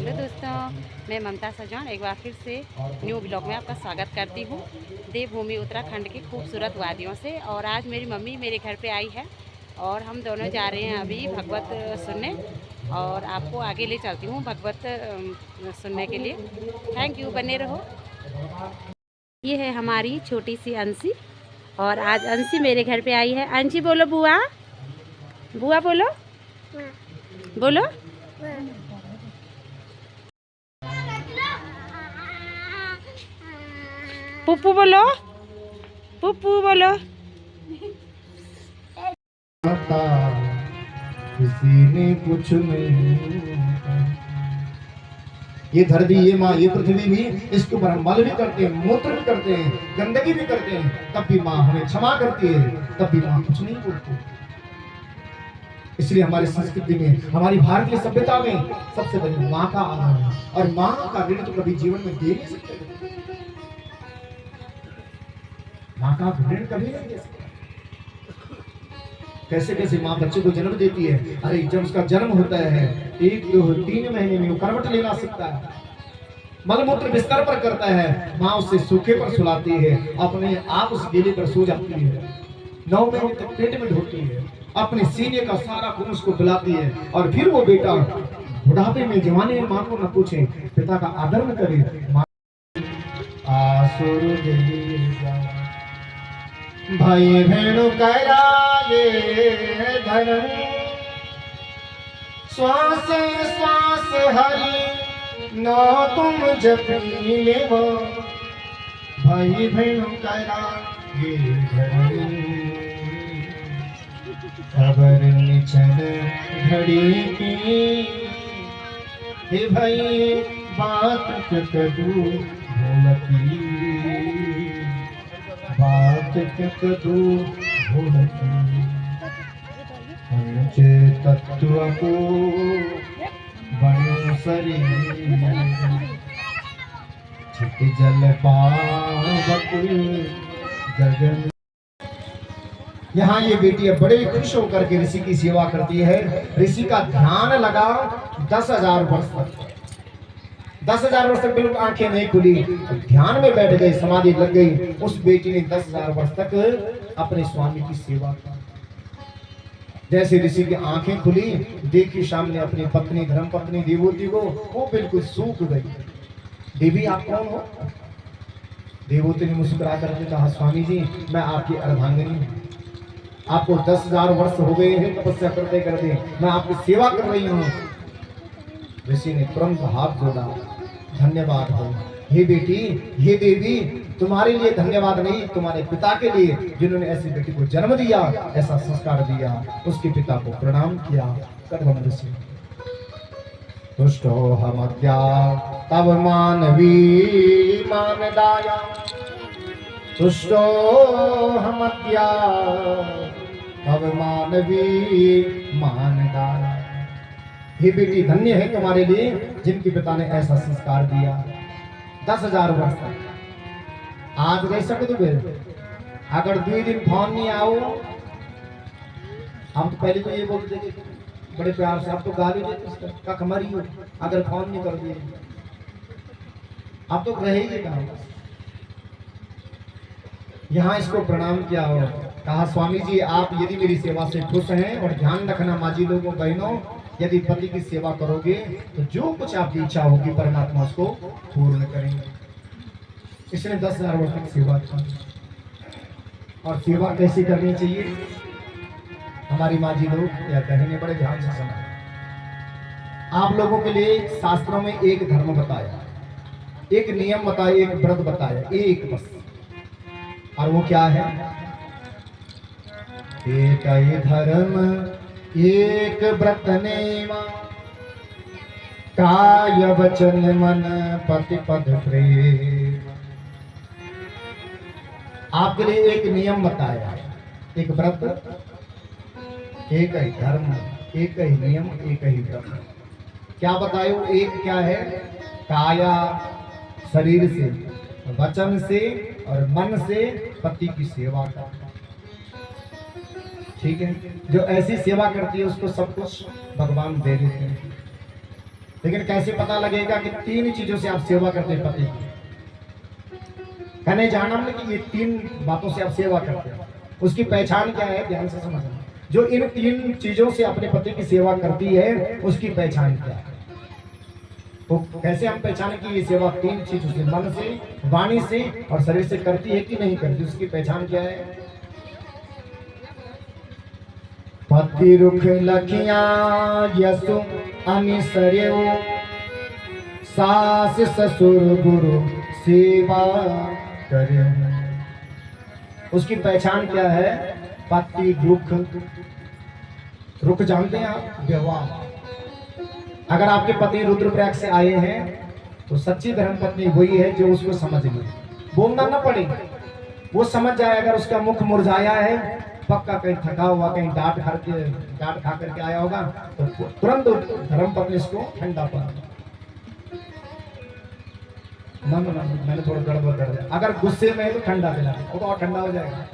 Hello दोस्तों, मैं ममता सजौन एक बार फिर से न्यू ब्लॉग में आपका स्वागत करती हूँ। देवभूमि उत्तराखंड की खूबसूरत वादियों से। और आज मेरी मम्मी मेरे घर पे आई है और हम दोनों जा रहे हैं अभी भगवत सुनने। और आपको आगे ले चलती हूँ भगवत सुनने के लिए। थैंक यू, बने रहो। ये है हमारी छोटी सी अंशी और आज अंशी मेरे घर पे आई है। अंशी बोलो बुआ, बुआ बोलो, बोलो। पुप्पू बोलो, पुप्पू बोलो। किसी ने कुछ नहीं। ये धरती, ये माँ, ये पृथ्वी भी, इसके ऊपर हम मल भी करते हैं, मूत्र भी करते हैं, गंदगी भी करते हैं, तब भी माँ हमें क्षमा करती है, तब भी माँ कुछ नहीं बोलती। इसलिए हमारी संस्कृति में, हमारी भारतीय सभ्यता में सबसे बड़ी माँ का आदर है। और माँ का ऋण तो कभी जीवन में दे नहीं सकते। माँ का ऋण कभी नहीं दे सकते। कैसे कैसे माँ बच्चे को जन्म देती है। अरे जब उसका जन्म होता है 1-2-3 महीने में वो करवट लेना सीखता है, मलमूत्र बिस्तर पर करता है, माँ उसे सूखे पर सुलाती है, अपने आप उस गीले पर सो जाती है, 9 महीने तक पेट में ढोती है, अपने सीने का सारा खून उसको पिलाती है। और फिर वो बेटा बुढ़ापे में, जवानी में माँ को न पूछे, पिता का आदर न करे। माँ आसुर भाई भेणु करागे धरण, श्वास श्वास हरि न तुम जपी हो। भाई भेणु करागे धरण, खबर निचन घड़ी की, हे भाई बात कदू भोलती, बात कदू भोलती। पंच तत्व को बनो शरीर, छिट जल पावक गगन। यहाँ ये बेटी बड़े खुश होकर के ऋषि की सेवा करती है। ऋषि का ध्यान लगा 10,000 वर्ष तक। 10,000 वर्ष तक बिल्कुल आंखें नहीं खुली, ध्यान में बैठ गई, समाधि लग गई। उस बेटी ने 10,000 वर्ष तक अपने स्वामी की सेवा की। जैसे ऋषि की आंखें खुली, देखी सामने अपनी पत्नी, धर्म पत्नी देवोती को, वो बिल्कुल सूख गई। देवी आप कौन हो? देवोती ने मुस्कुरा करके कहा, स्वामी जी मैं आपकी अर्धांगिनी हूँ। आपको 10,000 वर्ष हो गए हैं तपस्या करते करते, मैं आपकी सेवा कर रही हूँ। ऋषि ने तुरंत हाथ जोड़ा, धन्यवाद हो हे बेटी, हे देवी, तुम्हारे लिए धन्यवाद नहीं, तुम्हारे पिता के लिए जिन्होंने ऐसी बेटी को जन्म दिया, ऐसा संस्कार दिया, उसके पिता को प्रणाम किया। कर्म ऋषि तुष्टो हमद्या तब मानवी मानदाया, तुष्टो हमद्या तब मानवी मानदाया। हे बेटी, धन्य है तुम्हारे लिए जिनके पिता ने ऐसा संस्कार दिया। 10,000 वर्ष तक आज रह सकते हो। अगर 2 दिन फोन नहीं आओ, हम तो पहले तो ये बोलते थे बड़े प्यार से, आप तो गाली देते कख मरी हो अगर फोन नहीं कर दिए, आप तो रहेंगे कहाँ। यहाँ इसको प्रणाम किया और कहा, स्वामी जी आप यदि मेरी सेवा से खुश हैं, और ध्यान रखना माजी लोगों बहनों, यदि पति की सेवा करोगे तो जो कुछ आपकी इच्छा होगी परमात्मा उसको पूर्ण करेंगे। इसने 10,000 वर्ष तक सेवा की। और सेवा कैसे करनी चाहिए हमारी माजी लोग या बहनें बड़े ध्यान से सुना। आप लोगों के लिए शास्त्रों में एक धर्म बताया, एक नियम बताया, एक व्रत बताया, एक बस। और वो क्या है? एक ही धर्म एक व्रत नेमा, काय वचन मन पति पद प्रेम। आपके लिए एक नियम बताया, एक व्रत, एक ही धर्म, एक ही नियम, एक ही व्रत। क्या बतायो? एक क्या है? काया शरीर से, वचन से और मन से पति की सेवा का। ठीक है, जो ऐसी सेवा करती है उसको सब कुछ भगवान दे देते हैं। लेकिन कैसे पता लगेगा कि 3 चीजों से आप सेवा करते हैं पति की? कहने जाना हमने कि ये 3 बातों से आप सेवा करते हैं, उसकी पहचान क्या है? ध्यान से समझना। जो इन 3 चीजों से अपने पति की सेवा करती है, उसकी पहचान क्या है? तो कैसे हम पहचाने कि ये सेवा 3 चीजों से, मन से, वाणी से और शरीर से करती है कि नहीं करती? उसकी पहचान क्या है? पति रुख लखिया यसु अनिसर्यो, सास ससुर गुरु सेवा करे। उसकी पहचान क्या है? पति रुख, रुख जानते हैं आप? व्यवहार। अगर आपके पति रुद्रप्रयाग से आए हैं तो सच्ची धर्म पत्नी वही है जो उसको समझ ले, बोलना ना पड़े, वो समझ जाए। अगर उसका मुख मुरझाया है, पक्का कहीं थका हुआ, कहीं डांट खा करके आया होगा, तो तुरंत धर्म पत्नी इसको ठंडा पा। ना मैंने थोड़ा गड़बड़ कर दिया। अगर गुस्से में है तो ठंडा पिला, वो तो और ठंडा हो जाएगा।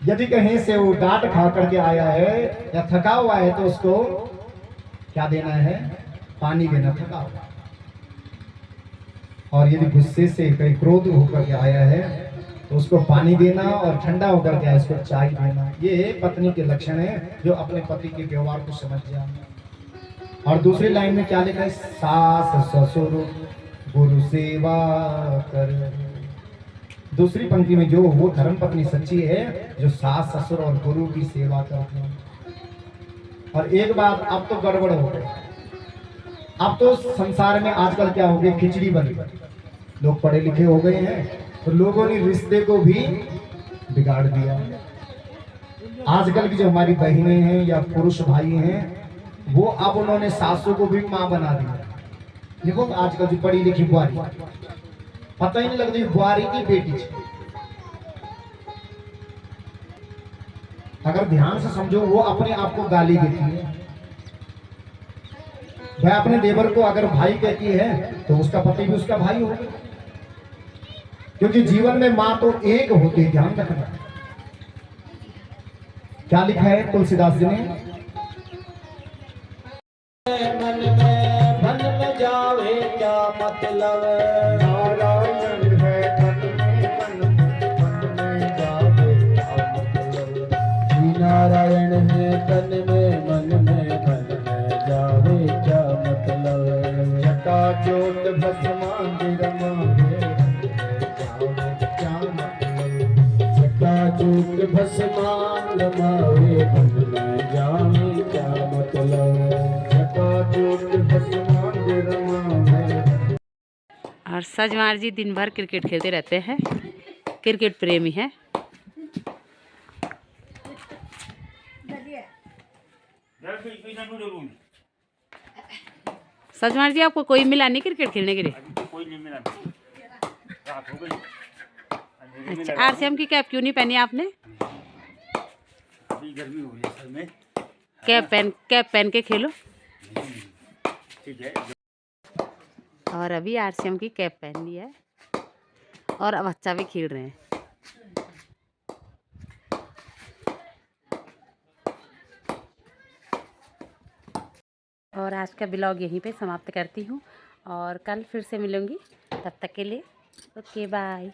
यदि कहीं से वो डांट खा करके आया है या थका हुआ है तो उसको क्या देना है? पानी देना, थका हुआ। और यदि गुस्से से कहीं क्रोध होकर के आया है तो उसको पानी देना, और ठंडा होकर के आया उसको चाय देना। ये पत्नी के लक्षण है जो अपने पति के व्यवहार को समझ जाए। और दूसरी लाइन में क्या लिखा है? सास ससुर गुरु सेवा कर। दूसरी पंक्ति में जो वो धर्म पत्नी सच्ची है जो सास ससुर और गुरु की सेवा करती है। और एक बात अब तो गड़बड़ हो गई, अब तो संसार में आजकल क्या हो गया? खिचड़ी बन गई। लोग पढ़े लिखे हो गए हैं तो लोगों ने रिश्ते को भी बिगाड़ दिया। आजकल की जो हमारी बहनें हैं या पुरुष भाई हैं, वो अब उन्होंने सासू को भी माँ बना दिया। देखो आजकल जो पढ़ी लिखी बुआरी, पता ही नहीं लगती बुआरी की बेटी थी। अगर ध्यान से समझो, वो अपने आप को गाली देती है। वह अपने देवर को अगर भाई कहती है तो उसका पति भी उसका भाई होगा, क्योंकि जीवन में मां तो एक होती है। ध्यान रखना। क्या लिखा है तुलसीदास जी ने? मन में जावे क्या मतलब, नारायण है मन में जावे क्या मतलब। नारायण है तन में मन में जावे क्या मतलब। जटा जोत भस्मान रमावे क्या मतलब। जटा जोत भस्मान रमावे मन में जावे क्या मतलब। और सजवार जी दिन भर क्रिकेट खेलते रहते हैं, क्रिकेट प्रेमी है। सजवार जी आपको कोई मिला नहीं क्रिकेट खेलने के लिए? कोई नहीं मिला, रात हो गई। अच्छा, आरसीएम की कैप क्यों नहीं पहनी आपने? अभी गर्मी हो रही है सर में। कैप पहन के खेलो। ठीक है। और अभी आरसीएम की कैप पहन ली है और अब बच्चा भी खेल रहे हैं। और आज का ब्लॉग यहीं पे समाप्त करती हूँ और कल फिर से मिलूँगी। तब तक के लिए ओके बाय।